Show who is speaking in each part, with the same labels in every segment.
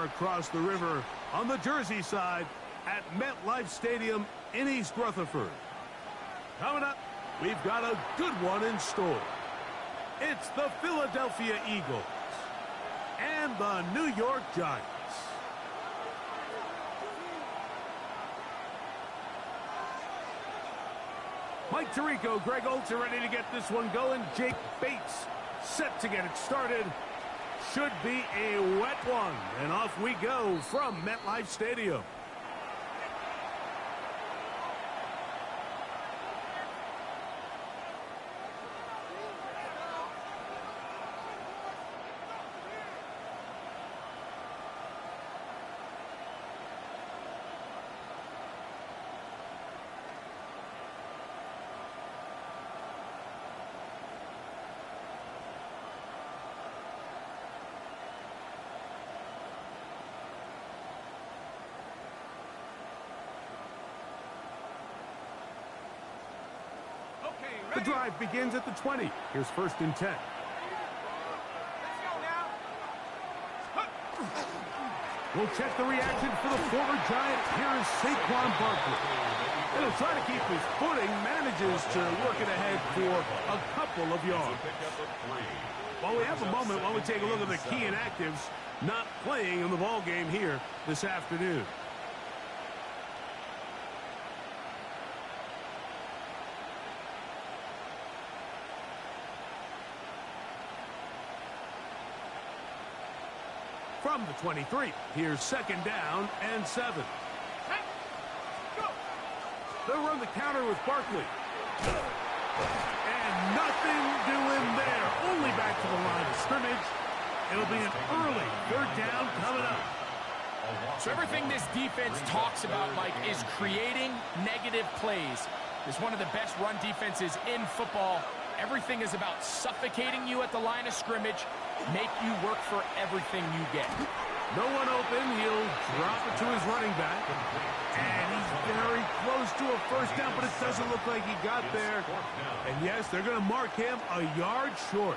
Speaker 1: far across the river on the Jersey side at MetLife Stadium in East Rutherford. Coming up, we've got a good one in store. It's the Philadelphia Eagles and the New York Giants. Mike Tirico, Greg Olsen ready to get this one going. Jake Bates set to get it started. Should be a wet one. And off we go from MetLife Stadium. The drive begins at the 20. Here's 1st and 10. We'll check the reaction for the former Giant. Here is Saquon Barkley. And he'll try to keep his footing, manages to work it ahead for a couple of yards. While we have a moment, while we take a look at the key inactives not playing in the ball game here this afternoon. From the 23, here's 2nd down and 7. They'll run the counter with Barkley. And nothing doing there. Only back to the line of scrimmage. It'll be an early 3rd down coming up.
Speaker 2: So everything this defense talks about, Mike, is creating negative plays. It's one of the best run defenses in football. Everything is about suffocating you at the line of scrimmage, make you work for everything you get.
Speaker 1: No one open. He'll drop it to his running back. And he's very close to a 1st down, but it doesn't look like he got there. And yes, they're going to mark him a yard short.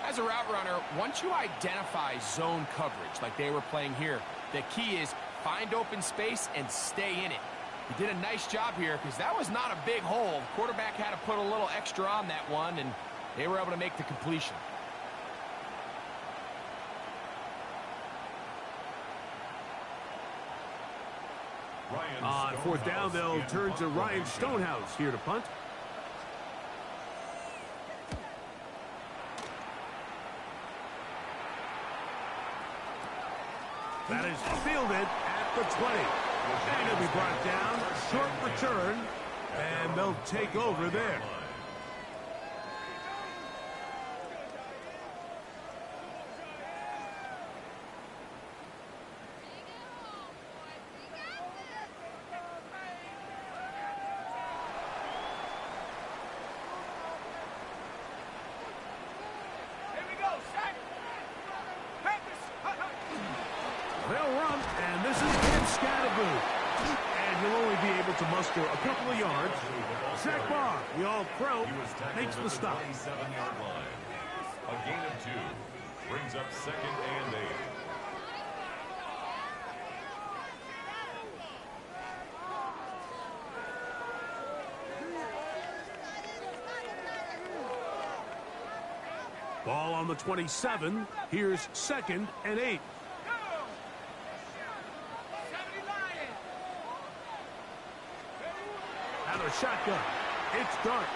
Speaker 2: As a route runner, once you identify zone coverage like they were playing here, the key is find open space and stay in it. He did a nice job here because that was not a big hole. The quarterback had to put a little extra on that one, and they were able to make the completion.
Speaker 1: On 4th down, they'll turn to Ryan Stonehouse here to punt. That is fielded at the 20. And it'll be brought down. Short return. And they'll take over there. They'll run, and this is Ben Scatterboot. And he'll only be able to muster a couple of yards. Zach Barr, the all-pro, makes the stop.
Speaker 3: 7-yard line. A gain of 2 brings up 2nd and 8.
Speaker 1: Ball on the 27. Here's 2nd and 8. Another shotgun. It's Dart.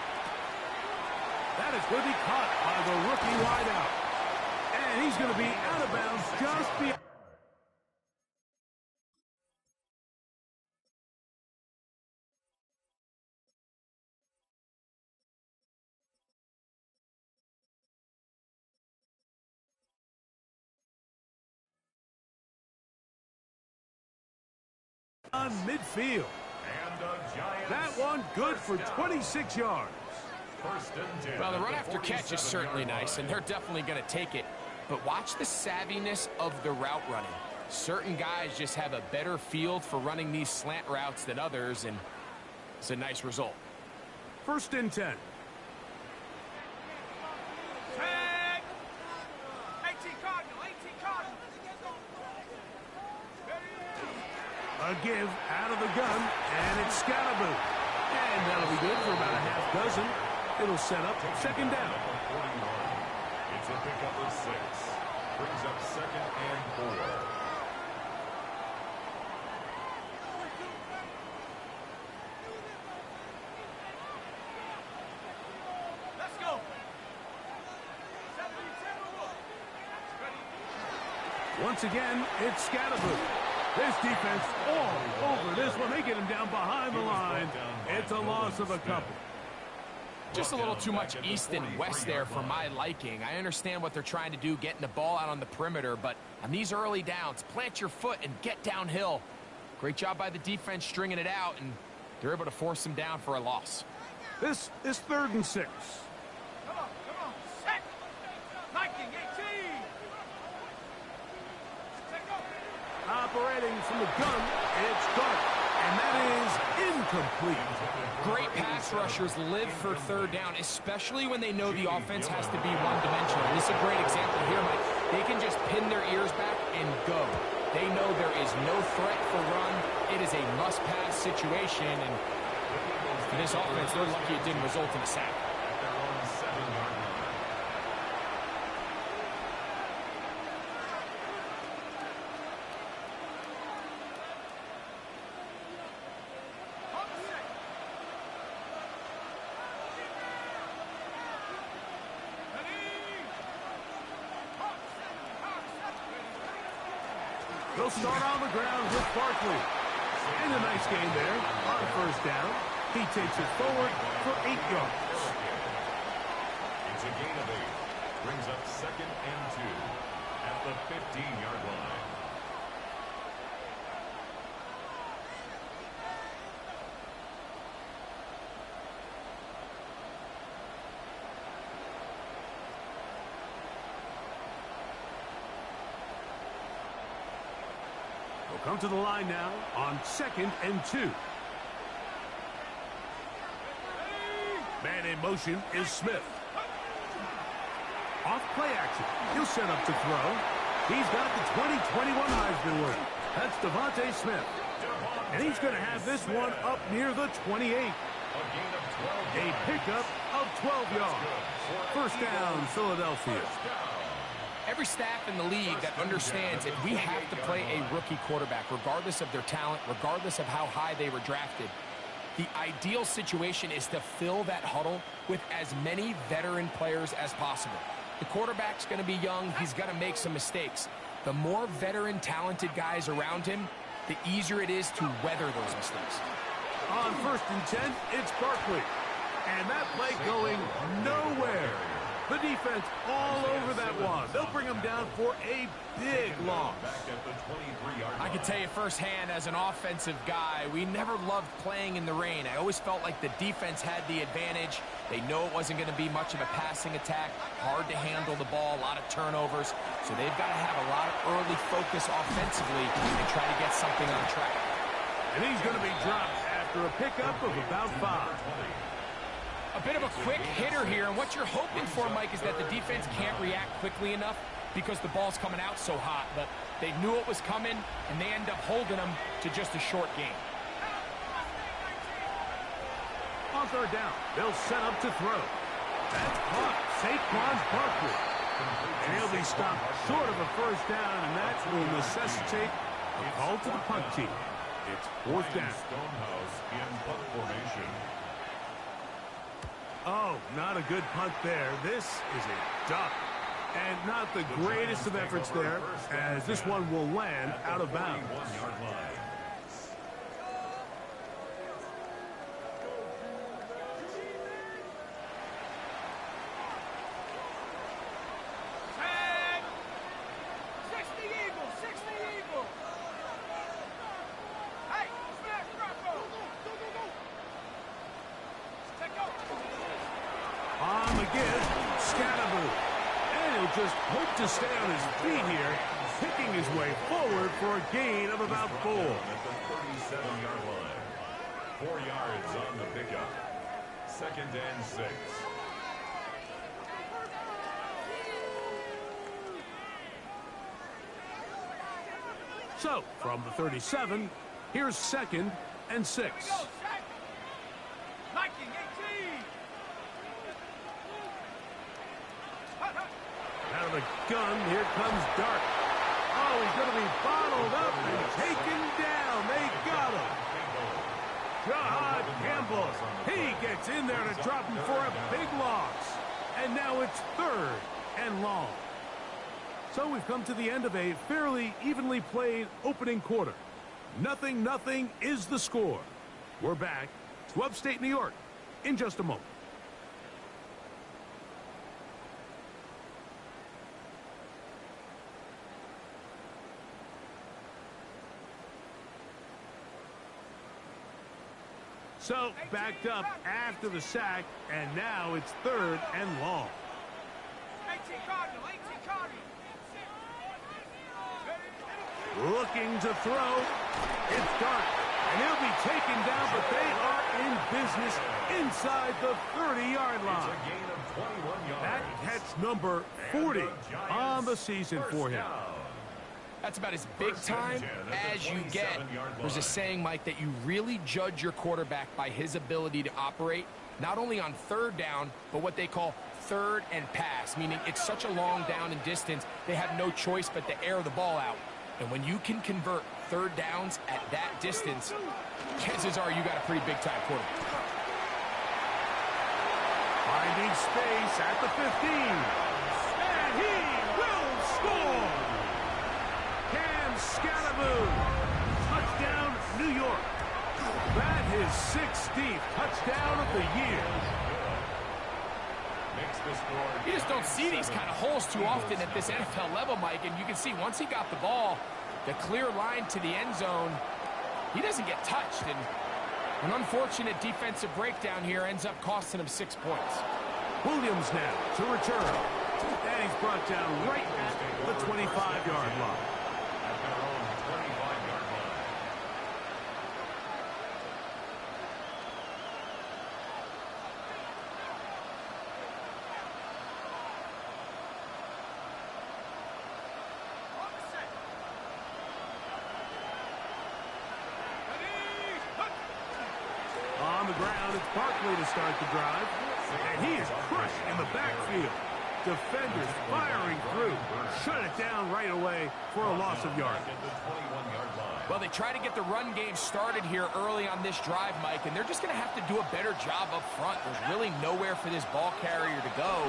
Speaker 1: That is going to be caught by the rookie wideout. And he's going to be out of bounds just beyond. On midfield. That one good for 26 yards.
Speaker 2: Well, the run after catch is certainly nice, and they're definitely going to take it. But watch the savviness of the route running. Certain guys just have a better field for running these slant routes than others, and it's a nice result.
Speaker 1: 1st and 10. A give out of the gun, and it's Scalaboo. And that'll be good for about a half dozen. It'll set up second down.
Speaker 3: It's a pickup of 6. Brings up second and 4.
Speaker 1: Once again, it's Scalaboo. This defense all over this one. They get him down behind the line. It's a loss of a couple.
Speaker 2: Just a little too much east and west there for my liking. I understand what they're trying to do, getting the ball out on the perimeter, but on these early downs, plant your foot and get downhill. Great job by the defense stringing it out, and they're able to force him down for a loss.
Speaker 1: This is 3rd and 6.
Speaker 4: Come on, set. 19, 18.
Speaker 1: Operating from the gun, it's Dart, and that is incomplete.
Speaker 2: Great pass rushers live for 3rd down, especially when they know the offense has to be one-dimensional. This is a great example here, Mike. They can just pin their ears back and go. They know there is no threat for run. It is a must-pass situation, and for this offense, they're lucky it didn't result in a sack.
Speaker 1: They'll start on the ground with Barkley. And a nice gain there on 1st down. He takes it forward for 8 yards.
Speaker 3: It's a gain of 8. Brings up second and 2 at the 15-yard line.
Speaker 1: Come to the line now on 2nd and 2. Man in motion is Smith. Off play action. He'll set up to throw. He's got the 2021 Heisman winner. That's Devontae Smith. And he's going to have this one up near the 28. A pickup of 12 yards. 1st down, Philadelphia.
Speaker 2: Every staff in the league that understands that we have to play a rookie quarterback, regardless of their talent, regardless of how high they were drafted. The ideal situation is to fill that huddle with as many veteran players as possible. The quarterback's going to be young. He's going to make some mistakes. The more veteran, talented guys around him, the easier it is to weather those mistakes.
Speaker 1: On 1st and 10, it's Barkley. And that play going nowhere. The defense all over that one. They'll bring him down for a big loss.
Speaker 2: I can tell you firsthand, as an offensive guy, we never loved playing in the rain. I always felt like the defense had the advantage. They know it wasn't going to be much of a passing attack. Hard to handle the ball, a lot of turnovers. So they've got to have a lot of early focus offensively and try to get something on track.
Speaker 1: And he's going to be dropped after a pickup of about 5.
Speaker 2: A bit of a quick hitter here, and what you're hoping for, Mike, is that the defense can't react quickly enough because the ball's coming out so hot. But they knew it was coming, and they end up holding them to just a short game.
Speaker 1: On 3rd down, they'll set up to throw. That's caught. Saquon Barkley. And he'll be stopped short of a 1st down, and that will necessitate a call to the punt team. It's 4th down.
Speaker 3: Stonehouse in punt formation.
Speaker 1: Oh, not a good punt there. This is a duck. And not the greatest of efforts there, as this one will land out of bounds. On the give, Scalaboo. And he'll just hope to stay on his feet here, picking his way forward for a gain of about 4.
Speaker 3: At the 37-yard line. 4 yards on the pickup. 2nd and 6.
Speaker 1: So, from the 37, Here's 2nd and 6.
Speaker 4: Here we go, set. Liking 18.
Speaker 1: Out of the gun, here comes Dart. Oh, he's going to be bottled up and taken down. They got him. Jahad Campbell, he gets in there to drop him for a big loss. And now it's 3rd and long. So we've come to the end of a fairly evenly played opening quarter. 0-0 is the score. We're back to upstate New York in just a moment. So, backed up after the sack, and now it's 3rd and long.
Speaker 4: 18 Cardinal, 18 Cardinal.
Speaker 1: Looking to throw. It's Dart, and he'll be taken down, but they are in business inside the 30-yard line.
Speaker 3: It's a gain of 21 yards.
Speaker 1: That catch number 40 on the season for him.
Speaker 2: That's about as big time as you get. There's a saying, Mike, that you really judge your quarterback by his ability to operate, not only on 3rd down, but what they call 3rd and pass, meaning it's such a long down and distance, they have no choice but to air the ball out. And when you can convert 3rd downs at that distance, chances are you got a pretty big-time quarterback.
Speaker 1: Finding space at the 15. And he will score! Scalaboo, touchdown, New York. That is 16th touchdown of the year.
Speaker 2: You just don't see these kind of holes too often at this NFL level, Mike, and you can see once he got the ball, the clear line to the end zone, he doesn't get touched, and an unfortunate defensive breakdown here ends up costing him 6 points.
Speaker 1: Williams now to return, and he's brought down right at the 25-yard line. On the ground, it's Barkley to start the drive. And he is crushed in the backfield. Defenders firing through. Shut it down right away for a loss of yards.
Speaker 2: Well, they try to get the run game started here early on this drive, Mike, and they're just going to have to do a better job up front. There's really nowhere for this ball carrier to go.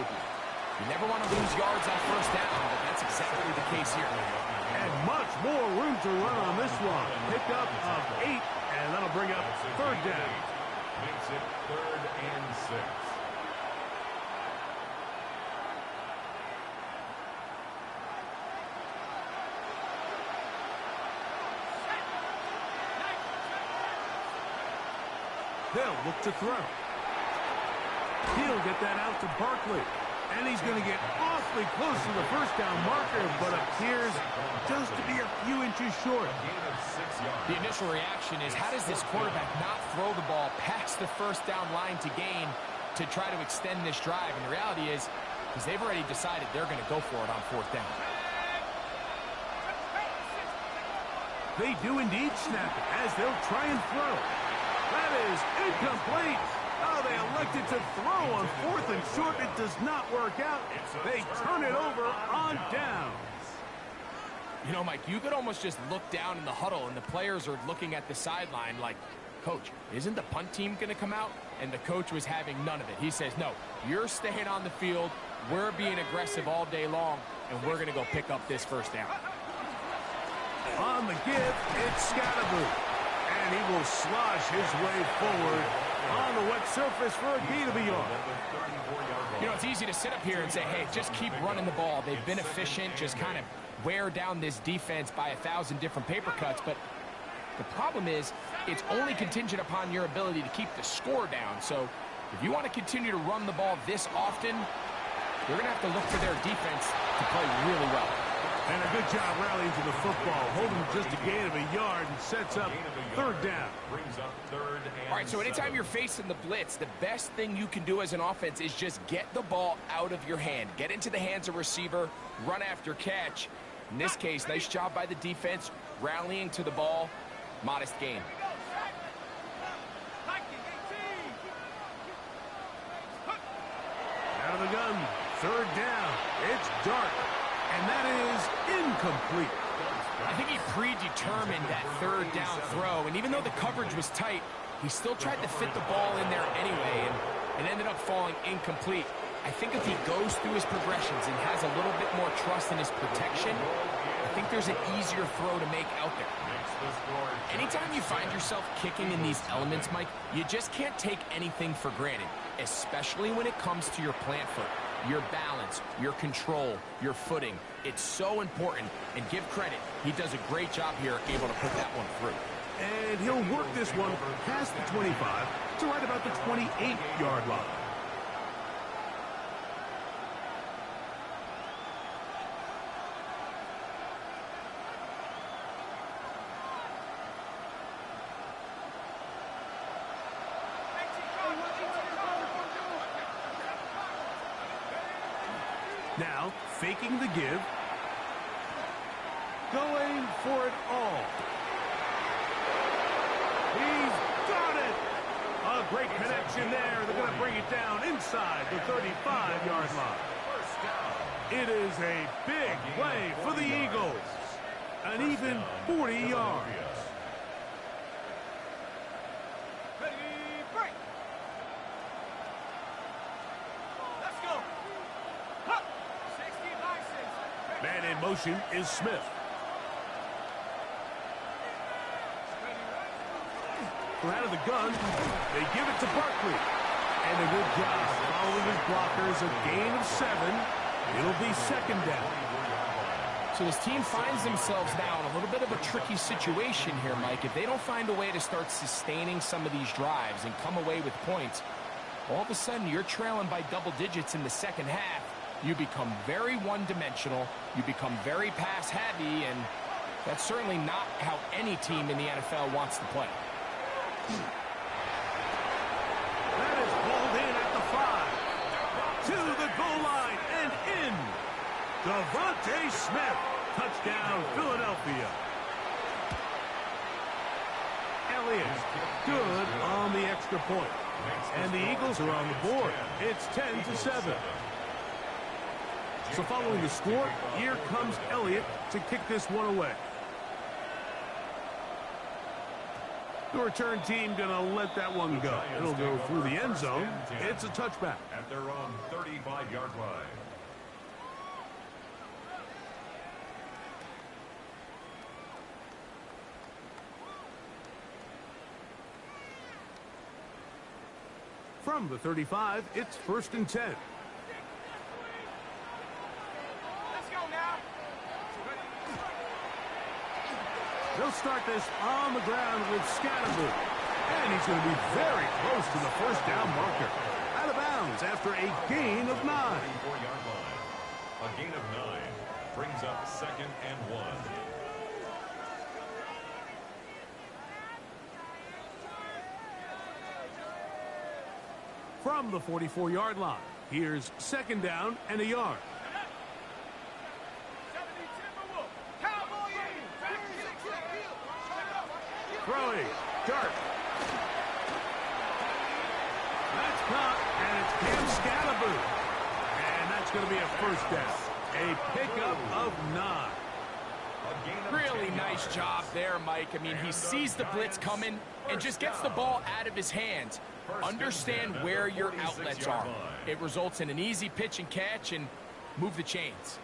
Speaker 2: You never want to lose yards on 1st down, but that's exactly the case here.
Speaker 1: And much more room to run on this one. Pick up of 8, and that'll bring up 3rd down.
Speaker 3: Makes it 3rd and 6.
Speaker 1: They'll look to throw. He'll get that out to Barkley. And he's going to get awfully close to the 1st down marker, but appears just to be a few inches short.
Speaker 2: The initial reaction is, how does this quarterback not throw the ball past the 1st down line to gain to try to extend this drive? And the reality is they've already decided they're going to go for it on 4th down.
Speaker 1: They do indeed snap it as they'll try and throw. That is incomplete. Oh, they elected to throw on 4th and short. It does not work out. They turn it over on downs.
Speaker 2: You know, Mike, you could almost just look down in the huddle, and the players are looking at the sideline like, Coach, isn't the punt team going to come out? And the coach was having none of it. He says, no, you're staying on the field. We're being aggressive all day long, and we're going to go pick up this 1st down.
Speaker 1: On the give, it's Scatterboo. And he will slosh his way forward on the wet surface for a gain of a yard.
Speaker 2: You know, it's easy to sit up here and say, hey, just keep running the ball. They've been efficient, just kind of wear down this defense by 1,000 different paper cuts. But the problem is it's only contingent upon your ability to keep the score down. So if you want to continue to run the ball this often, you're going to have to look for their defense to play really well.
Speaker 1: And a good job rallying to the football, holding just a gain of a yard and sets up 3rd down.
Speaker 3: Brings up 3rd and
Speaker 2: All right, so anytime you're facing the blitz, the best thing you can do as an offense is just get the ball out of your hand. Get into the hands of receiver, run after catch. In this case, nice job by the defense, rallying to the ball. Modest gain.
Speaker 1: Out of the gun, third down. It's Dark, and that is incomplete.
Speaker 2: I think he predetermined that third down throw, and even though the coverage was tight, he still tried to fit the ball in there anyway, and it ended up falling incomplete. I think if he goes through his progressions and has a little bit more trust in his protection, I think there's an easier throw to make out there. Anytime you find yourself kicking in these elements, Mike, you just can't take anything for granted, especially when it comes to your plant foot, your balance, your control, your footing. It's so important, and give credit, he does a great job here able to put that one through.
Speaker 1: And he'll work this one past the 25 to right about the 28-yard line. Now, faking the give. Going for it all. He's got it! A great connection there. They're going to bring it down inside the 35-yard line. It is a big play for the Eagles. An even 40 yards. Man in motion is Smith. Out of the gun, they give it to Barkley. And a good job following his blockers, a gain of 7. It'll be second down.
Speaker 2: So this team finds themselves now in a little bit of a tricky situation here, Mike. If they don't find a way to start sustaining some of these drives and come away with points, all of a sudden you're trailing by double digits in the second half. You become very one-dimensional, you become very pass-heavy, and that's certainly not how any team in the NFL wants to play.
Speaker 1: That is pulled in at the 5. To the goal line and in. Devontae Smith. Touchdown, Philadelphia. Elliott, good on the extra point. And the Eagles are on the board. It's 10-7. So following the score, here comes Elliott to kick this one away. The return team going to let that one go. It'll go through the end zone. It's a touchback.
Speaker 3: At their own 35-yard line.
Speaker 1: From the 35, it's 1st and 10. They'll start this on the ground with Scatterby. And he's going to be very close to the first down marker. Out of bounds after a gain of 9.
Speaker 3: 34-yard line. A gain of 9 brings up 2nd and 1.
Speaker 1: From the 44-yard line, here's 2nd down and a yard. Throwing, Dark. That's caught, and it's Cam Scatterby. And that's going to be a first down. A pickup of 9.
Speaker 2: Really nice job there, Mike. I mean, he sees the blitz coming and just gets the ball out of his hands. Understand where your outlets are. It results in an easy pitch and catch and move the chains.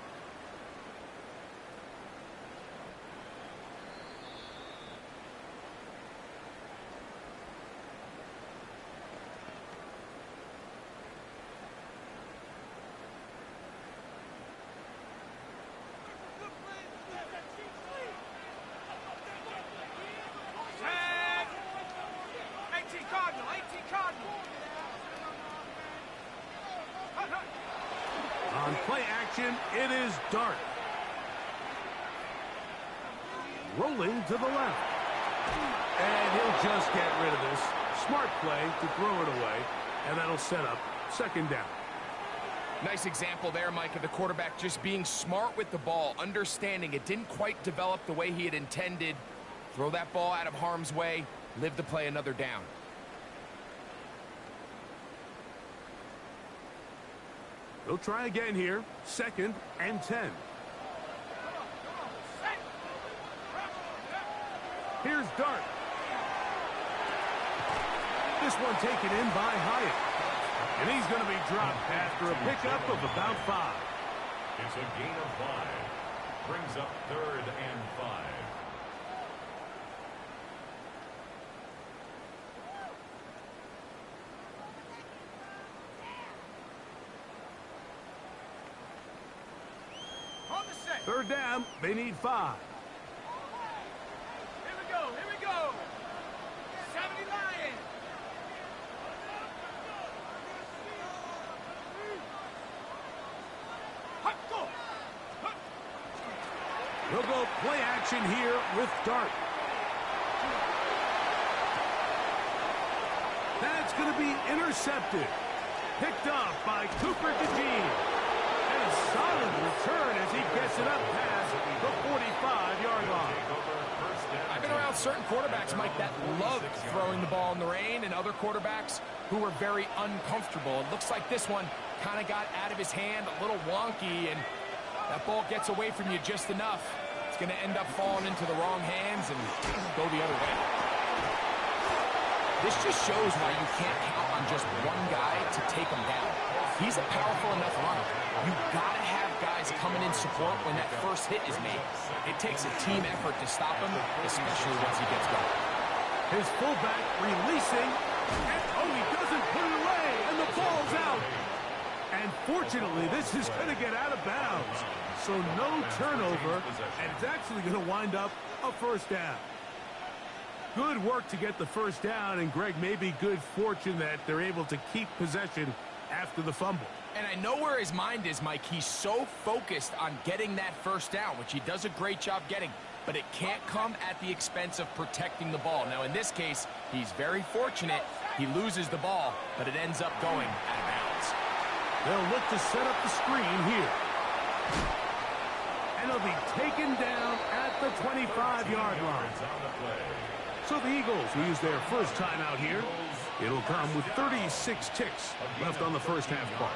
Speaker 1: On play action, it is Dark. Rolling to the left. And he'll just get rid of this. Smart play to throw it away. And that'll set up 2nd down.
Speaker 2: Nice example there, Mike, of the quarterback just being smart with the ball, understanding it didn't quite develop the way he had intended. Throw that ball out of harm's way, live to play another down.
Speaker 1: They'll try again here. 2nd and 10. Here's Dart. This one taken in by Hyatt. And he's going to be dropped after a pickup of about 5.
Speaker 3: It's a gain of 5. Brings up 3rd and 5.
Speaker 4: On the set.
Speaker 1: 3rd down, they need 5.
Speaker 4: Here we go, here we go. 70 Lions. Hut, go. Hut.
Speaker 1: They'll go play action here with Dart. That's going to be intercepted. Picked up by Cooper DeJean. And a solid return as he gets it up past the 45-yard line.
Speaker 2: I've been around certain quarterbacks, Mike, that love throwing the ball in the rain, and other quarterbacks who were very uncomfortable. It looks like this one kind of got out of his hand, a little wonky, and that ball gets away from you just enough. It's going to end up falling into the wrong hands and go the other way. This just shows why you can't count on just one guy to take him down. He's a powerful enough runner. You've got to have guys coming in support when that first hit is made. It takes a team effort to stop him, especially once he gets going.
Speaker 1: His fullback releasing, and he doesn't put it away, and the ball's out. And fortunately, this is going to get out of bounds. So no turnover, and it's actually going to wind up a 1st down. Good work to get the 1st down, and Greg, maybe good fortune that they're able to keep possession after the fumble.
Speaker 2: And I know where his mind is, Mike. He's so focused on getting that 1st down, which he does a great job getting, but it can't come at the expense of protecting the ball. Now, in this case, he's very fortunate. He loses the ball, but it ends up going out of bounds.
Speaker 1: They'll look to set up the screen here. And he'll be taken down at the 25-yard line. So the Eagles will use their first timeout here. It'll come with 36 ticks left on the first half clock.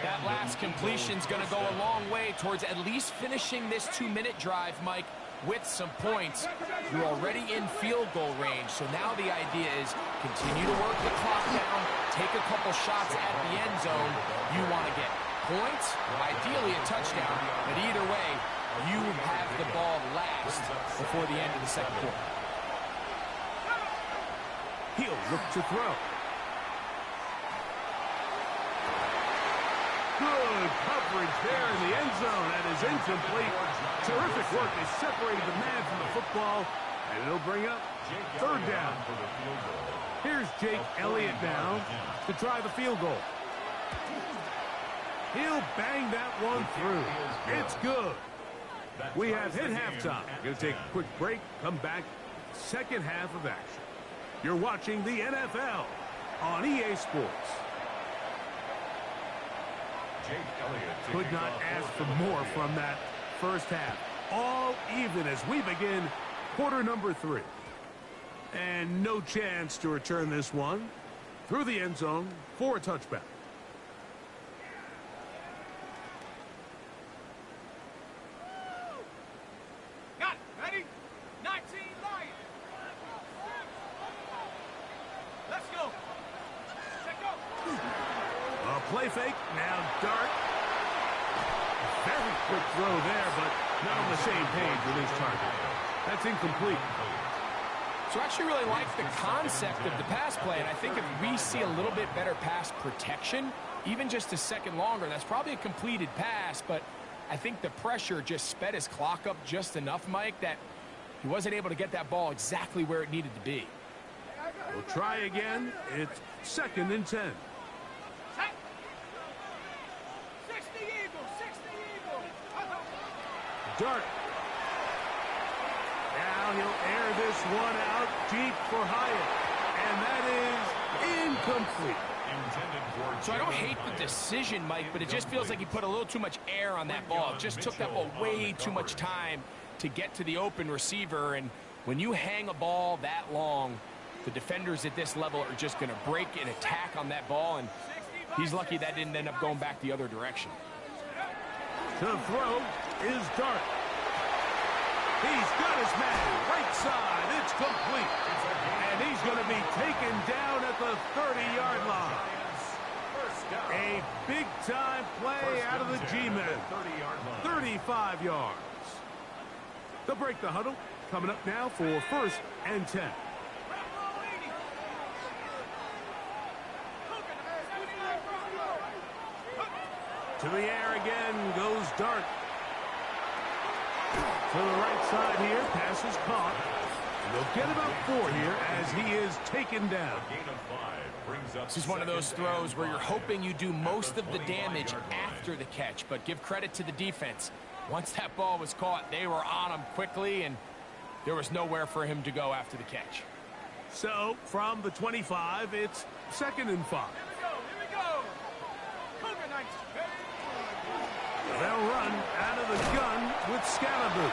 Speaker 2: That last completion's going to go a long way towards at least finishing this 2-minute drive, Mike, with some points. You're already in field goal range, so now the idea is continue to work the clock down, take a couple shots at the end zone. You want to get points, ideally a touchdown, but either way, you have the ball last before the end of the second quarter.
Speaker 1: He'll look to throw. Good coverage there in the end zone. That is incomplete. Terrific work. They separated the man from the football, and it'll bring up 3rd down. Here's Jake Elliott now to try the field goal. He'll bang that one through. It's good. We have hit halftime. Going to take a quick break, come back, second half of action. You're watching the NFL on EA Sports. Could not ask for more from that first half. All even as we begin quarter number 3. And no chance to return this one through the end zone for a touchback.
Speaker 4: Got it. Ready? 19 Lions. Let's go. Check go.
Speaker 1: A play fake. Now Dart. Very quick throw there, but not on the same page with his target. That's incomplete.
Speaker 2: So I actually really like the concept of the pass play, and I think if we see a little bit better pass protection, even just a second longer, that's probably a completed pass, but I think the pressure just sped his clock up just enough, Mike, that he wasn't able to get that ball exactly where it needed to be.
Speaker 1: We'll try again. It's 2nd and 10.
Speaker 4: Set. 60 Eagles. 60 Eagles.
Speaker 1: Dart. Now he'll air this one out deep for Hyatt. And that is incomplete.
Speaker 2: So I don't hate the decision, Mike, but it just feels like he put a little too much air on that ball. It just took that ball way too much time to get to the open receiver, and When you hang a ball that long, the defenders at this level are just going to break and attack on that ball, and he's lucky that didn't end up going back the other direction.
Speaker 1: To throw is Dart. He's got his man. Right side. It's complete. And he's going to be taken down at the 30-yard line. A big-time play out of the G-men. 35 yards. They'll break the huddle. Coming up now for 1st and 10. To the air again goes Dart. To the right side here. Pass is caught. And they'll get about 4 here as he is taken down.
Speaker 2: This is one of those throws where you're hoping you do most of the damage after the catch, but give credit to the defense. Once that ball was caught, they were on him quickly, and there was nowhere for him to go after the catch.
Speaker 1: So, from the 25, it's 2nd and 5. They'll run out of the gun with Scalaboo.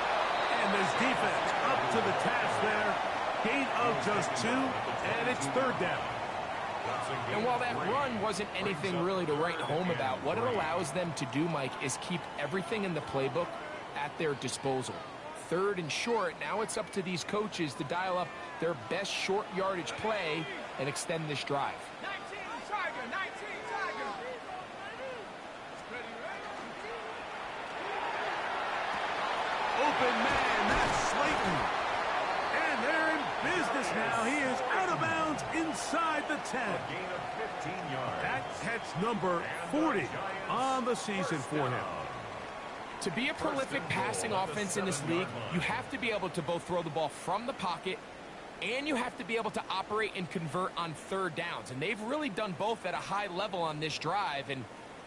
Speaker 1: And this defense up to the task there. Gain of just 2, and it's 3rd down.
Speaker 2: And while that run wasn't anything really to write home about, what it allows them to do, Mike, is keep everything in the playbook at their disposal. 3rd and short, now it's up to these coaches to dial up their best short yardage play and extend this drive.
Speaker 4: 19 Tiger, 19 Tiger.
Speaker 1: Open man, that's Slayton. And they're in business now. He is out of bounds inside the 10.
Speaker 3: Gain of 15 yards.
Speaker 1: That's catch number 40 on the season for him.
Speaker 2: To be a prolific passing offense in this league, you have to be able to both throw the ball from the pocket and you have to be able to operate and convert on 3rd downs. And they've really done both at a high level on this drive. And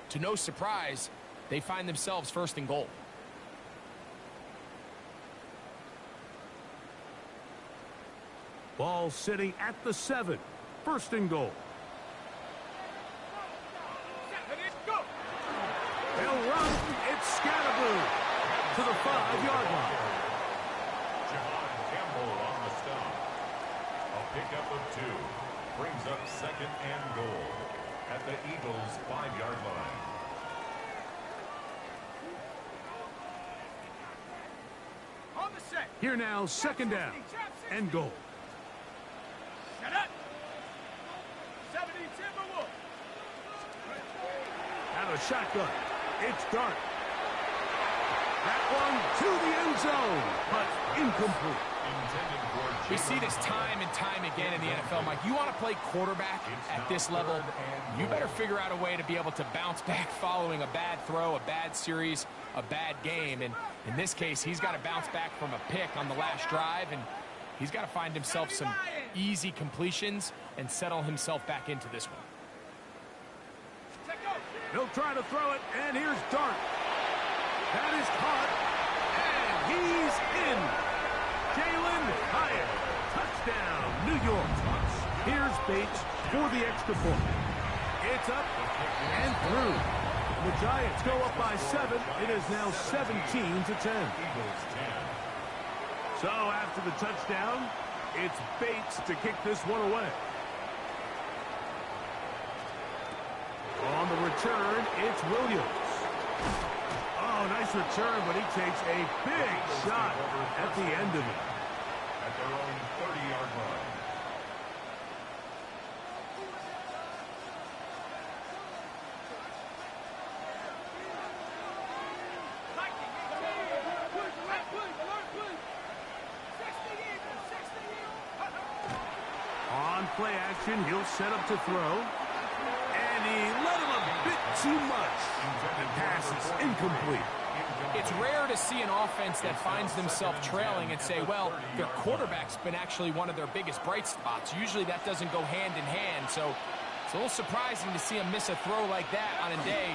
Speaker 2: to no surprise, they find themselves 1st and goal.
Speaker 1: Ball sitting at the 7. 1st and goal. They'll run. It's Scalaboo to the 5-yard line.
Speaker 3: Javon Campbell on the stop. A pickup of 2. Brings up 2nd and goal at the Eagles' 5-yard line.
Speaker 4: On the set.
Speaker 1: Here now, 2nd down and goal.
Speaker 4: Set up. 70 Timberwolves.
Speaker 1: Out of shotgun. It's Dart. That one to the end zone, but incomplete.
Speaker 2: We see this time and time again in the NFL, Mike. You want to play quarterback at this level, you better figure out a way to be able to bounce back following a bad throw, a bad series, a bad game. And in this case, he's got to bounce back from a pick on the last drive, and he's got to find himself some easy completions and settle himself back into this one.
Speaker 1: He'll try to throw it, and here's Dart. That is caught, and he's in. Jalen Hyatt, touchdown, New York. Here's Bates for the extra point. It's up and through. The Giants go up by 7. It is now 17-10. So after the touchdown, it's Bates to kick this one away. On the return, it's Williams. Oh, nice return, but he takes a big shot at the end of it.
Speaker 3: At their own 30-yard line.
Speaker 1: On play action, he'll set up to throw. And he let him a bit too much. The pass is incomplete.
Speaker 2: It's rare to see an offense that finds themselves trailing and say, well, their quarterback's been actually one of their biggest bright spots. Usually that doesn't go hand in hand, so it's a little surprising to see him miss a throw like that on a day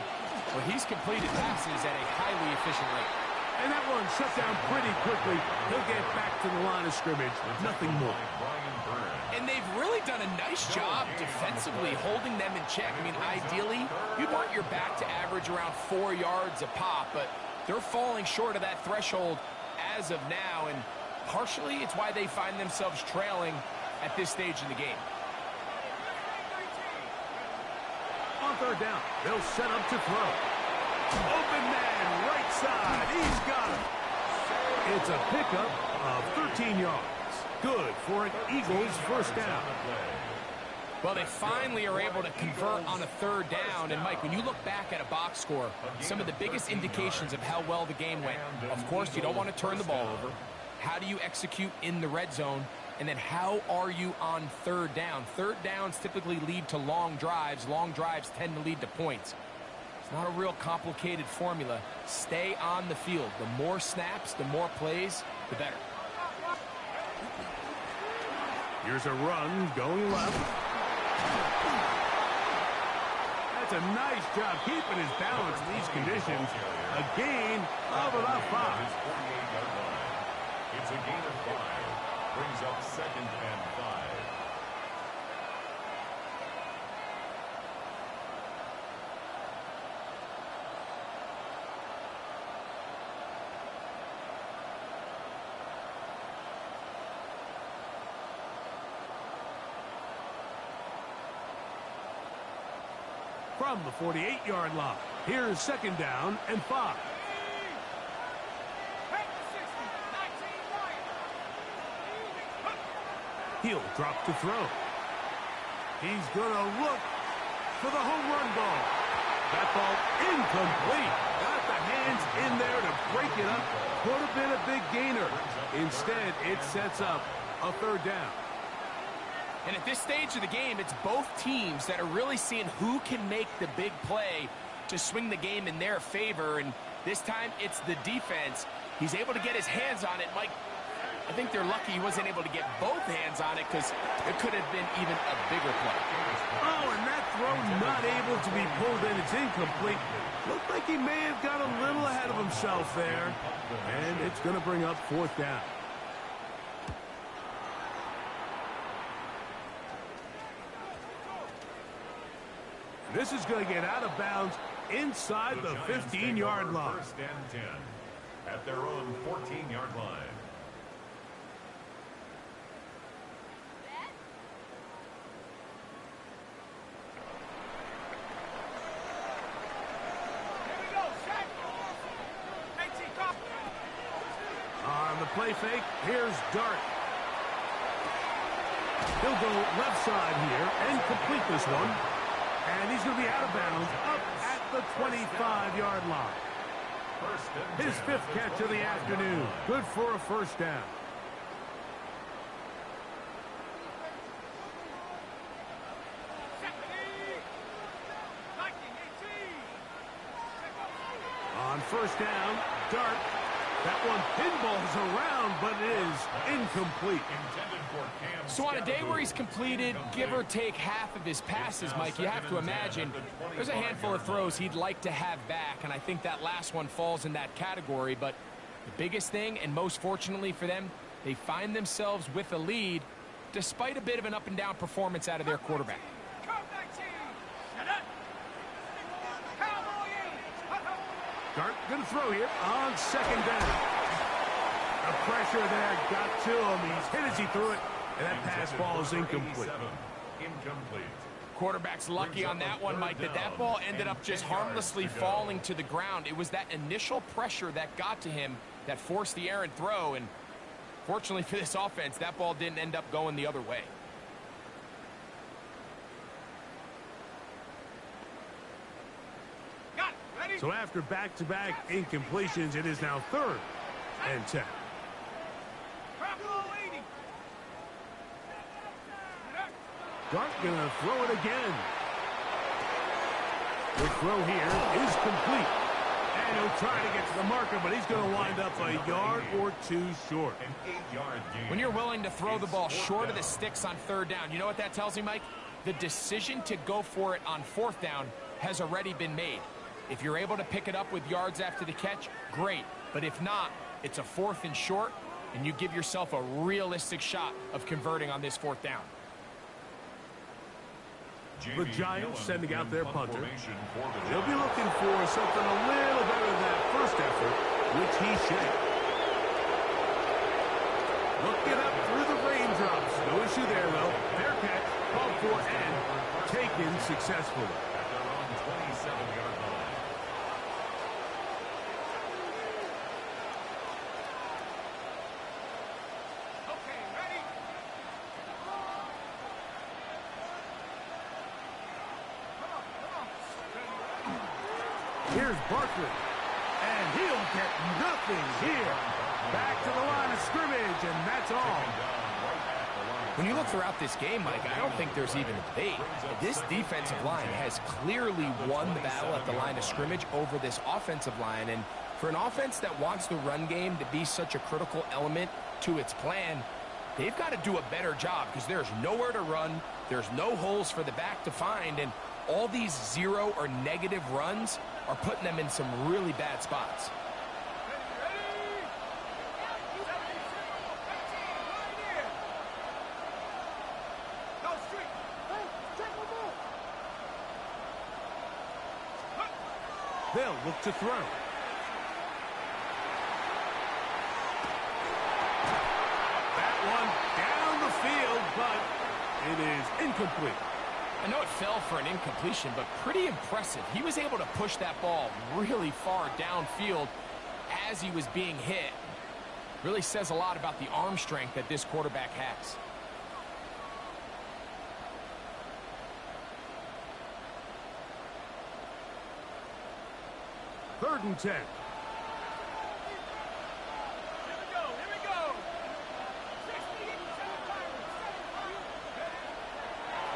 Speaker 2: where he's completed passes at a highly efficient rate.
Speaker 1: And that one shut down pretty quickly. He'll get back to the line of scrimmage. Nothing more.
Speaker 2: And they've really done a nice job defensively holding them in check. I mean, ideally, you'd want your back to average around 4 yards a pop, but they're falling short of that threshold as of now, and partially it's why they find themselves trailing at this stage in the game.
Speaker 1: On third down, they'll set up to throw. Open man, right side. He's got him. It's a pickup of 13 yards. Good for an Eagles first down.
Speaker 2: Well, they finally are able to convert on a third down. And, Mike, when you look back at a box score, some of the biggest indications of how well the game went, of course, you don't want to turn the ball over. How do you execute in the red zone? And then how are you on third down? Third downs typically lead to long drives. Long drives tend to lead to points. It's not a real complicated formula. Stay on the field. The more snaps, the more plays, the better.
Speaker 1: Here's a run going left. That's a nice job keeping his balance in these conditions. A gain of about 5.
Speaker 3: It's a gain of 5. Brings up 2nd and 5.
Speaker 1: From the 48-yard line, here's 2nd down and 5. He'll drop to throw. He's going to look for the home run ball. That ball incomplete. Got the hands in there to break it up. Could have been a big gainer. Instead, it sets up a 3rd down.
Speaker 2: And at this stage of the game, it's both teams that are really seeing who can make the big play to swing the game in their favor. And this time, it's the defense. He's able to get his hands on it. Mike, I think they're lucky he wasn't able to get both hands on it because it could have been even a bigger play.
Speaker 1: Oh, and that throw not able to be pulled in. It's incomplete. Looked like he may have got a little ahead of himself there. And it's going to bring up 4th down. This is going to get out of bounds inside the 15-yard line.
Speaker 3: 1st and 10 at their own 14-yard line.
Speaker 1: On the play fake, here's Dart. He'll go left side here and complete this one. And he's going to be out of bounds up at the 25-yard line. His 5th catch of the afternoon. Good for a 1st down. On 1st down, Dart. That one pinballs around, but it is incomplete.
Speaker 2: So on a day where he's completed, give or take half of his passes, Mike, you have to imagine there's a handful of throws he'd like to have back, and I think that last one falls in that category. But the biggest thing, and most fortunately for them, they find themselves with a lead despite a bit of an up-and-down performance out of their quarterback.
Speaker 1: Dart going to throw here on 2nd down. The pressure there got to him. He's hit as he threw it, and that pass ball is incomplete.
Speaker 2: Quarterback's lucky on that one, Mike, that ball ended up just harmlessly falling to the ground. It was that initial pressure that got to him that forced the errant throw, and fortunately for this offense, that ball didn't end up going the other way.
Speaker 1: So after back-to-back incompletions, it is now 3rd and 10. Dart going to throw it again. The throw here is complete. And he'll try to get to the marker, but he's going to wind up a yard or 2 short.
Speaker 3: An 8-yard gain.
Speaker 2: When you're willing to throw the ball short of the sticks on 3rd down, you know what that tells me, Mike? The decision to go for it on 4th down has already been made. If you're able to pick it up with yards after the catch, great. But if not, it's a 4th and short, and you give yourself a realistic shot of converting on this 4th down.
Speaker 1: The Giants sending out their punter. They'll be looking for something a little better than that first effort, which he should. for and taken successfully.
Speaker 3: At their own 27-yard line.
Speaker 4: Okay, ready?
Speaker 1: Here's Barkley, and he'll get nothing here. Back to the line of scrimmage, and that's all.
Speaker 2: When you look throughout this game, Mike, I don't think there's even a debate. This defensive line has clearly won the battle at the line of scrimmage over this offensive line. And for an offense that wants the run game to be such a critical element to its plan, they've got to do a better job because there's nowhere to run. There's no holes for the back to find. And all these zero or negative runs are putting them in some really bad spots.
Speaker 1: They'll look to throw. That one down the field, but it is incomplete.
Speaker 2: I know it fell for an incompletion, but pretty impressive. He was able to push that ball really far downfield as he was being hit. Really says a lot about the arm strength that this quarterback has.
Speaker 1: Third and 10.
Speaker 4: Here we go.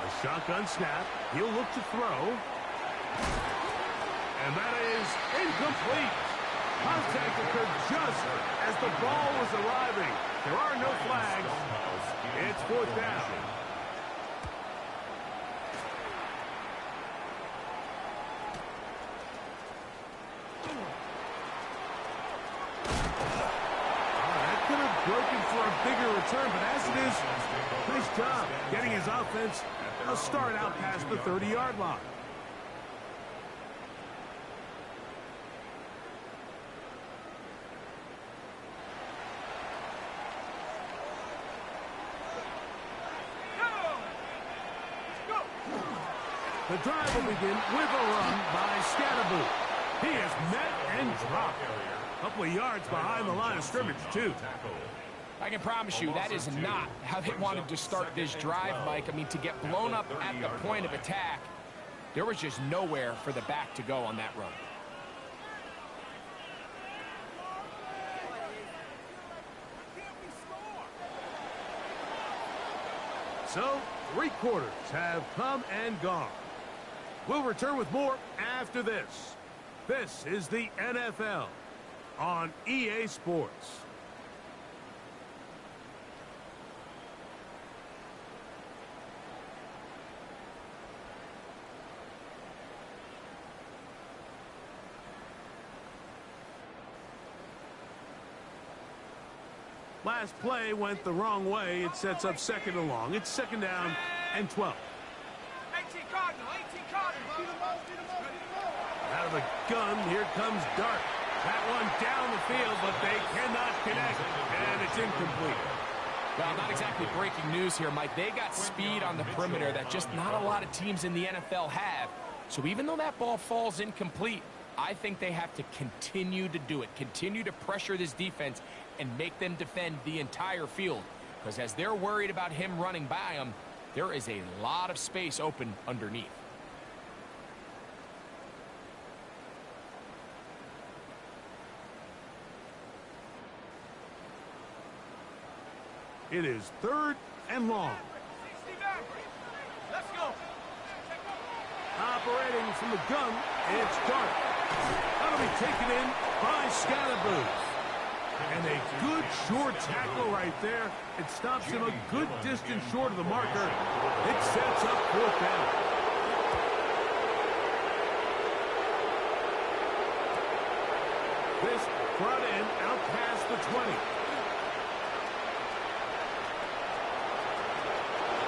Speaker 1: A shotgun snap. He'll look to throw. And that is incomplete. Contact occurred just as the ball was arriving. There are no flags. It's fourth down. That could have broken for a bigger return, but as it is, nice job getting his offense a start out past the 30-yard line. The drive will begin with a run by Scatterboo. He is met and dropped. A couple of yards behind the line of scrimmage, too.
Speaker 2: I can promise you that is not how they wanted to start this drive, Mike. I mean, to get blown up at the point of attack, there was just nowhere for the back to go on that run.
Speaker 1: So, 3 quarters have come and gone. We'll return with more after this. This is the NFL on EA Sports. Last play went the wrong way. It sets up second and long. It's second down and 12.
Speaker 4: 18 Cardinal, 18 Cardinal.
Speaker 1: Out of the gun, here comes Dart. That one down the field, but they cannot connect, and it's incomplete.
Speaker 2: Well, not exactly breaking news here, Mike. They got speed on the perimeter that just not a lot of teams in the NFL have. So even though that ball falls incomplete, I think they have to continue to do it, continue to pressure this defense and make them defend the entire field. Because as they're worried about him running by them, there is a lot of space open underneath.
Speaker 1: It is third and long.
Speaker 4: Let's go.
Speaker 1: Operating from the gun, it's Dart. That'll be taken in by Scatterboo. And a good short tackle right there. It stops him a good distance short of the marker. It sets up fourth down. This brought in out past the 20.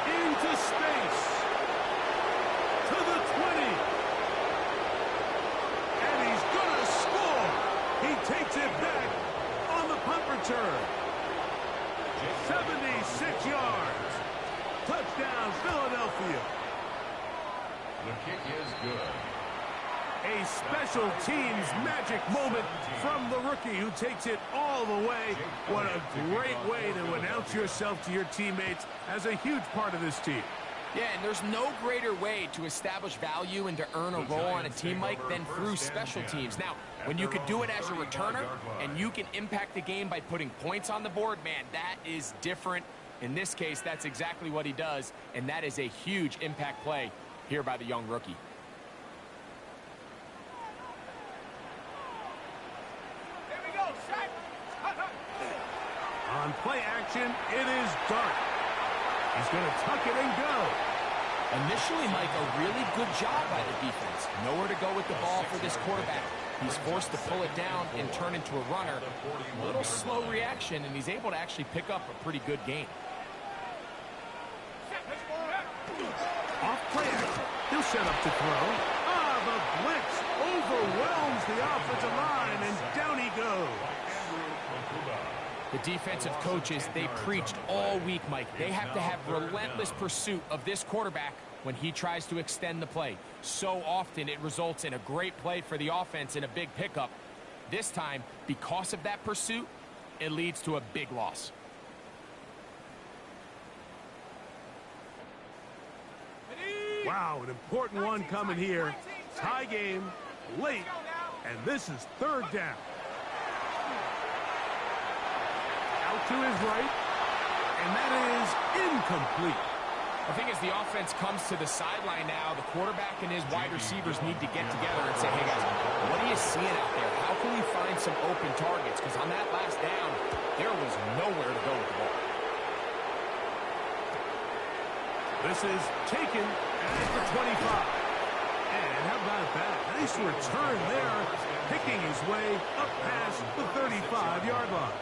Speaker 1: Into space. To the 20. And he's going to score. He takes it back on the punt return. 76 yards. Touchdown. touchdown, Philadelphia.
Speaker 3: The kick is good.
Speaker 1: A special teams magic moment from the rookie who takes it all the way. What a great way to announce yourself to your teammates as a huge part of this team.
Speaker 2: Yeah, and there's no greater way to establish value and to earn a role on a team, Mike, than through special teams. Now, when you can do it as a returner and you can impact the game by putting points on the board, man, that is different. In this case, that's exactly what he does, and that is a huge impact play here by the young rookie.
Speaker 4: Here we go, set.
Speaker 1: On play action, it is Dart. He's going to tuck it and go.
Speaker 2: Initially, Mike, a really good job by the defense. Nowhere to go with the ball for this quarterback. He's forced to pull it down and turn into a runner. A little slow reaction, and he's able to actually pick up a pretty good gain.
Speaker 1: Off play action. He'll set up to throw. The blitz overwhelms the offensive line, and down he goes.
Speaker 2: The defensive coaches, they preached all week, Mike. They have to have relentless pursuit of this quarterback when he tries to extend the play. So often it results in a great play for the offense and a big pickup. This time, because of that pursuit, it leads to a big loss.
Speaker 1: Wow, an important one coming here. Tie game, late, and this is third down. Out to his right, and that is incomplete.
Speaker 2: I think as the offense comes to the sideline now, the quarterback and his wide receivers need to get together and say, hey guys, what are you seeing out there? How can we find some open targets? Because on that last down, there was nowhere to go with the ball.
Speaker 1: This is taken at the 25. And how about that? Nice return there, picking his way up past the 35-yard line.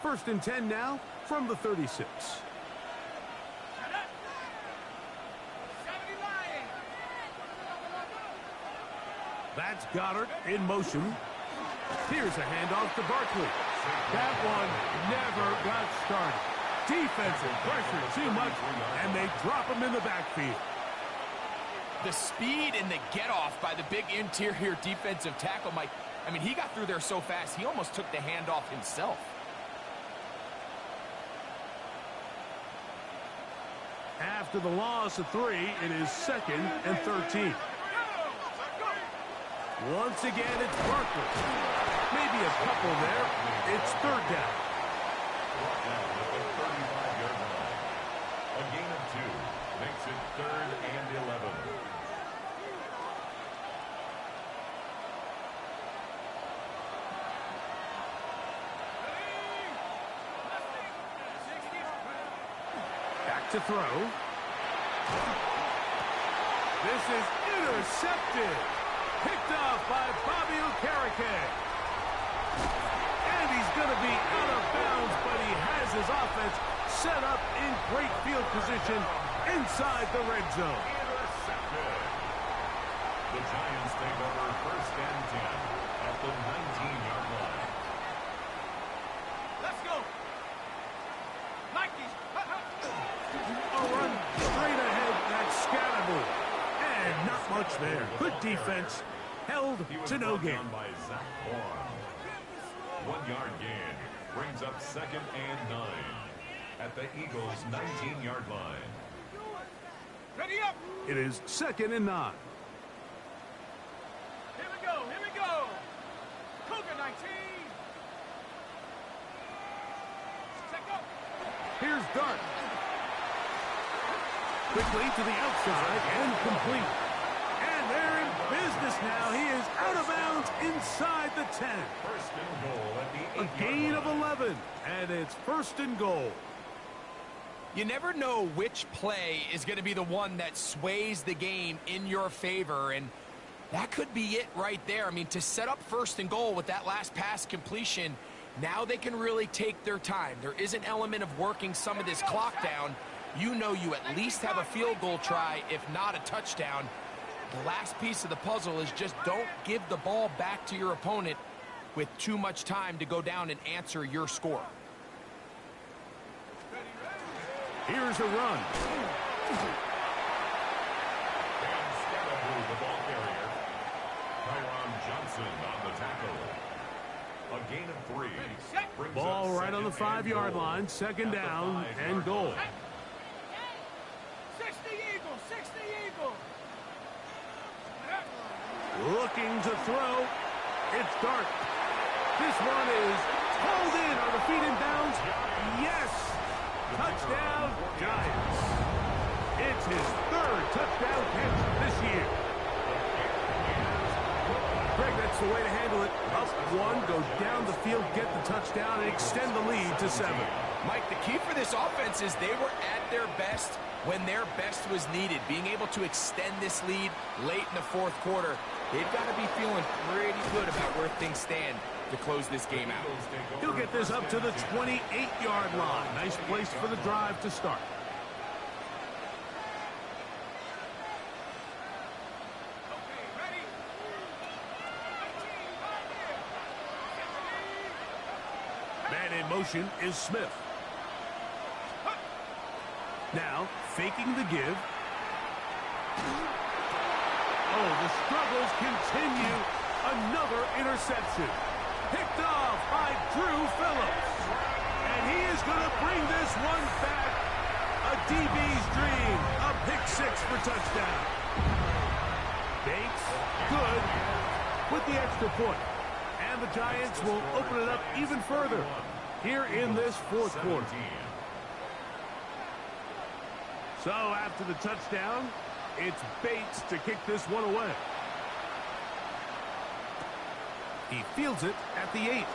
Speaker 1: First and 10 now from the 36. That's Goddard in motion. Here's a handoff to Barkley. That one never got started. Defensive pressure too much, and they drop him in the backfield.
Speaker 2: The speed and the get-off by the big interior defensive tackle, Mike. I mean, he got through there so fast, he almost took the handoff himself.
Speaker 1: After the loss of 3, it is 2nd and 13. Once again, it's Barkley. Maybe a couple there. It's third down.
Speaker 3: Brought down at the 35-yard line. A gain of 2 makes it 3rd and 11.
Speaker 1: Back to throw. This is intercepted. Picked off by Bobby Okereke. And he's going to be out of bounds, but he has his offense set up in great field position inside the red zone.
Speaker 3: Intercepted. The Giants take over 1st and 10 at the 19-yard line.
Speaker 4: Let's go. Nikes.
Speaker 1: A run straight ahead, that's Scatterby. And not much there. Good defense. Held to no gain.
Speaker 3: By Zach Bourne. 1-yard gain brings up 2nd and 9 at the Eagles' 19-yard line.
Speaker 4: Ready up.
Speaker 1: It is 2nd and 9.
Speaker 4: Here we go. Here we go. Cougar 19. Check up.
Speaker 1: Here's Dart. Quickly to the outside and complete. And they're in business now. He is out of bounds inside the 10.
Speaker 3: 1st and goal at the 8-yard
Speaker 1: A gain of
Speaker 3: line.
Speaker 1: 11, and it's 1st and goal.
Speaker 2: You never know which play is going to be the one that sways the game in your favor, and that could be it right there. I mean, to set up 1st and goal with that last pass completion, Now they can really take their time. There is an element of working some of this clock down. You know you at least have a field goal try, if not a touchdown. The last piece of the puzzle is just don't give the ball back to your opponent with too much time to go down and answer your score.
Speaker 1: Here's a run.
Speaker 3: And Scalaboo, the ball carrier. Tyron Johnson on the tackle. A gain of 3. Brings
Speaker 1: Ball
Speaker 3: up
Speaker 1: right on the
Speaker 3: second
Speaker 1: 5-yard
Speaker 3: goal.
Speaker 1: line. Second
Speaker 3: At the
Speaker 1: down
Speaker 3: 5-yard
Speaker 1: and goal.
Speaker 3: line.
Speaker 4: 60 Eagle, 60 Eagle.
Speaker 1: Looking to throw. It's Dart. This one is pulled in. Are the feet in bounds? Yes. Touchdown, Giants. It's his 3rd touchdown catch this year. Greg, that's the way to handle it. Up 1, go down the field, get the touchdown, and extend the lead to 7.
Speaker 2: Mike, the key for this offense is they were at their best when their best was needed. Being able to extend this lead late in the 4th quarter, they've got to be feeling pretty good about where things stand to close this game out.
Speaker 1: He'll get this up to the 28-yard line. Nice place for the drive to start. Man in motion is Smith. Now, faking the give. Oh, the struggles continue. Another interception. Picked off by Drew Phillips. And he is going to bring this one back. A DB's dream. A pick 6 for touchdown. Bates, good, with the extra point. And the Giants will open it up even further here in this 4th quarter. So after the touchdown, it's Bates to kick this one away. He fields it at the 8.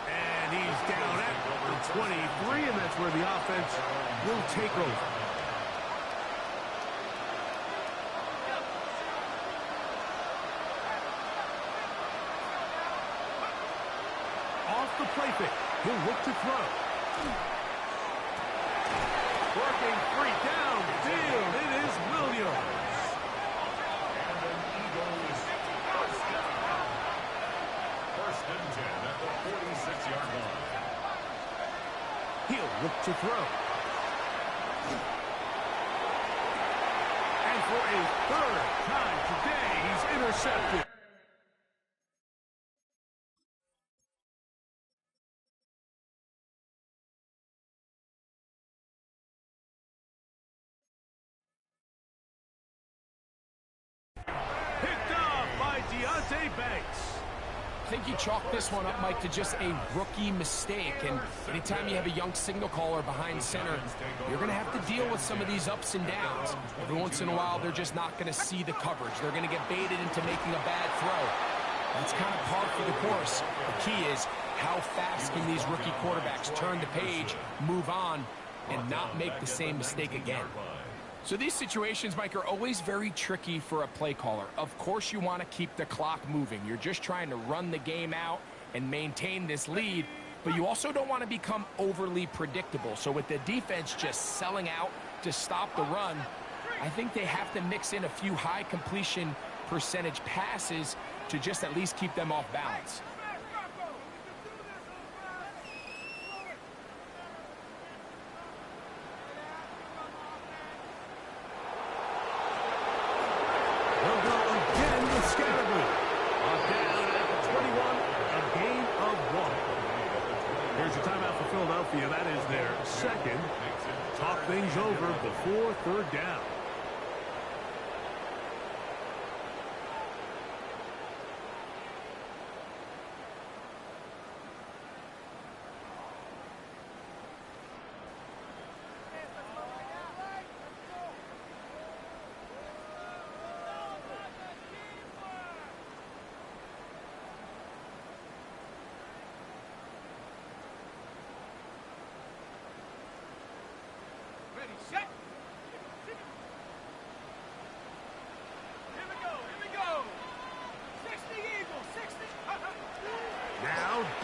Speaker 1: And he's down at the 23, and that's where the offense will take over. Off the play fake, he'll look to throw. Working free downfield, it is Williams.
Speaker 3: And an Eagles first down. 1st and 10 at the 46-yard line.
Speaker 1: He'll look to throw. And for a 3rd time today, he's intercepted. Banks.
Speaker 2: I think you chalk this one up, Mike, to just a rookie mistake. And anytime you have a young signal caller behind center, you're going to have to deal with some of these ups and downs. Every once in a while, they're just not going to see the coverage. They're going to get baited into making a bad throw. That's kind of par for the course. The key is how fast can these rookie quarterbacks turn the page, move on, and not make the same mistake again. So these situations, Mike, are always very tricky for a play caller. Of course you want to keep the clock moving. You're just trying to run the game out and maintain this lead, but you also don't want to become overly predictable. So with the defense just selling out to stop the run, I think they have to mix in a few high completion percentage passes to just at least keep them off balance.
Speaker 1: They'll go again with Scalaboo. Down at the 21, a gain of 1. Here's a timeout for Philadelphia. That is their 2nd. Talk things over before 3rd down.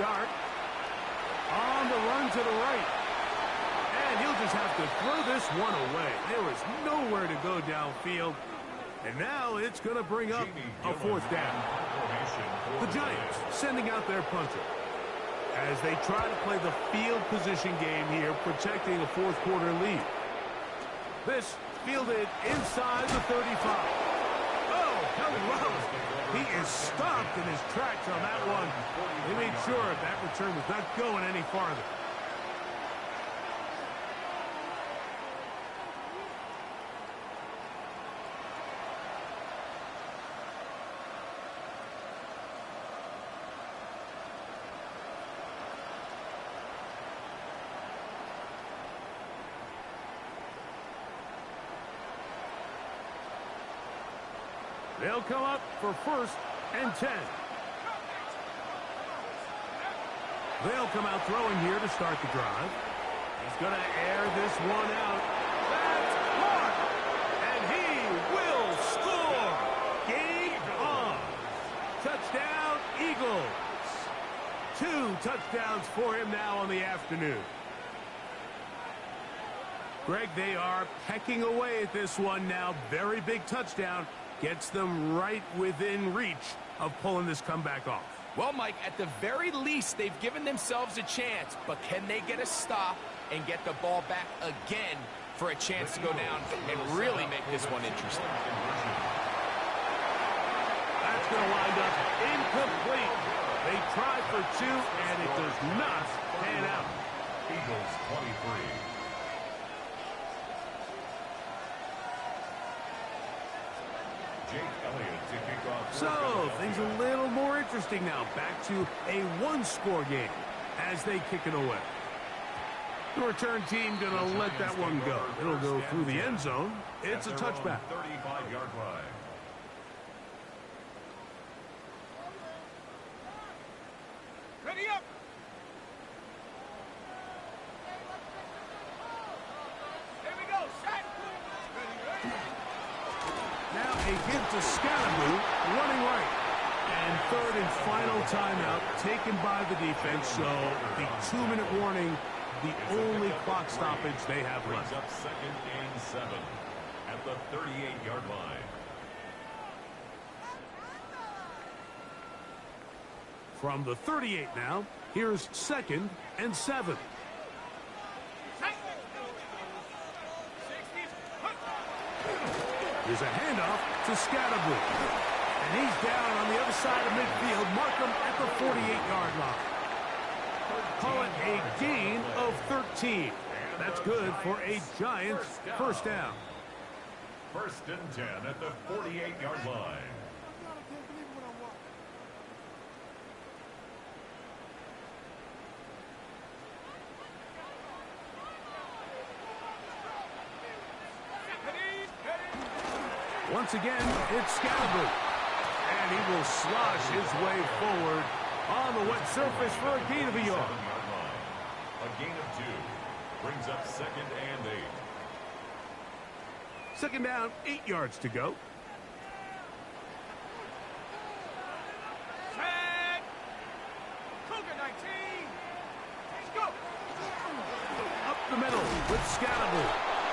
Speaker 1: start. On the run to the right. And he'll just have to throw this one away. There is nowhere to go downfield. And now it's going to bring up a fourth down. The Giants sending out their punter as they try to play the field position game here, protecting a fourth quarter lead. This fielded inside the 35. Oh, hello. He is stopped in his tracks on that one. They made sure that return was not going any farther. They'll come up for 1st and 10. They'll come out throwing here to start the drive. He's going to air this one out. That's caught! And he will score! Game on! Touchdown, Eagles! 2 touchdowns for him now on the afternoon. Greg, they are pecking away at this one now. Very big touchdown. Gets them right within reach of pulling this comeback off.
Speaker 2: Well, Mike, at the very least, they've given themselves a chance. But can they get a stop and get the ball back again for a chance to go down and really make this one interesting?
Speaker 1: That's going to wind up incomplete. They try for 2, and it does not pan out.
Speaker 3: Eagles 23.
Speaker 1: So, things a little more interesting now. Back to a one-score game as they kick it away. The return team going to let that one go. It'll go through the end zone. It's a touchback.
Speaker 3: 35-yard line.
Speaker 4: Ready up! Here we go, set!
Speaker 1: Now a give to Scalaboo, running right. And 3rd and final timeout taken by the defense. So the 2-minute warning, the only clock stoppage they have left.
Speaker 3: Brings up 2nd and 7 at the 38-yard line.
Speaker 1: From the 38 now, here's 2nd and 7. There's a handoff to Scalaboo. And he's down on the other side of midfield. Mark him at the 48-yard line. Call it a gain of 13. That's good for a Giants first down.
Speaker 3: 1st and 10 at the 48-yard line.
Speaker 1: Once again, it's Scalaboo. And he will slosh his way forward on the wet surface for a gain of a yard.
Speaker 3: 7-yard line. A gain of 2. Brings up 2nd and 8.
Speaker 1: 2nd down, 8 yards to go.
Speaker 4: Set! Cougar 19! Let's go!
Speaker 1: Up the middle with Scalaboo.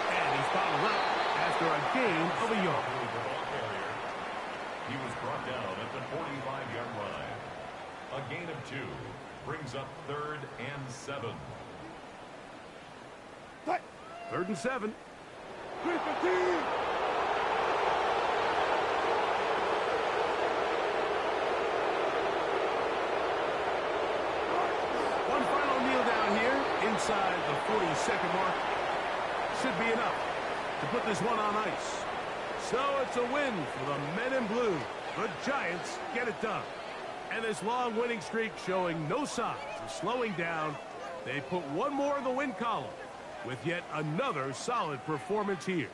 Speaker 1: And he's followed up after a gain of a yard.
Speaker 3: He was brought down at the 45-yard line. A gain of 2 brings up 3rd and 7.
Speaker 1: 3rd and 7. One final kneel down here inside the 40-second mark. Should be enough to put this one on ice. So it's a win for the men in blue. The Giants get it done. And this long winning streak showing no signs of slowing down. They put one more in the win column with yet another solid performance here.